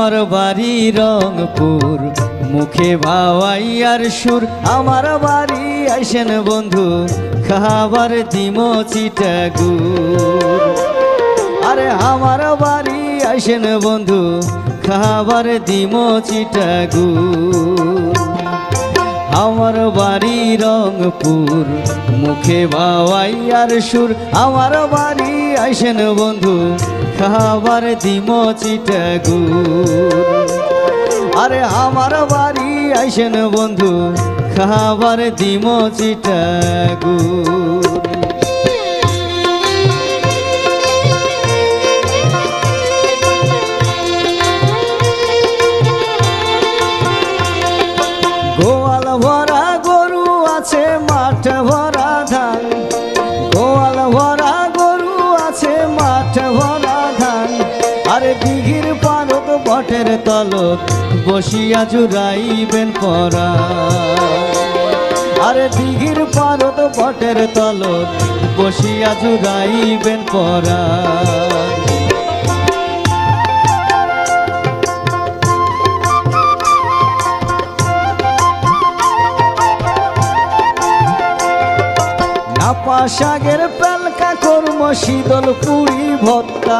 আমার বাড়ি রংপুর, মুখে ভাওয়াইয়ার সুর। আমার বাড়ি আইসেন বন্ধু, খাবার দিমো চিটাগুর। আরে আমার বাড়ি আইসেন বন্ধু, খাবার দিমো চিটাগুর। আমার বাড়ি রংপুর, মুখে ভাওয়াইয়ার সুর। আমার বাড়ি আইসেন বন্ধু, খাবার দিমো চিটাগুর। আরে আমার বাড়ি আইসেন বন্ধু, খাবার দিমো চিটাগুর। গোয়াল ভরা গরু আছে, মাঠ ভরা ধান। গোয়াল ভরা গরু আছে, মাঠ ভরা ধান। আরে দিঘির পারত বটের তলত, বসিয়া জুড়াইবেন পরা। আরে দিঘির পারত বটের তলত, বসিয়া জুড়াইবেন পরা। নাপা শাকের পেলকা কর্ম শীতল পুরি ভত্তা।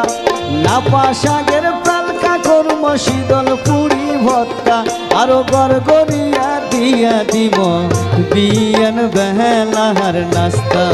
নাপা শাকের পেলকা কর্ম শীতল পুরি ভত্তা। আরো গড়গড়িয়া দিয়া দিব বিয়ান বেহেলার নাস্তা।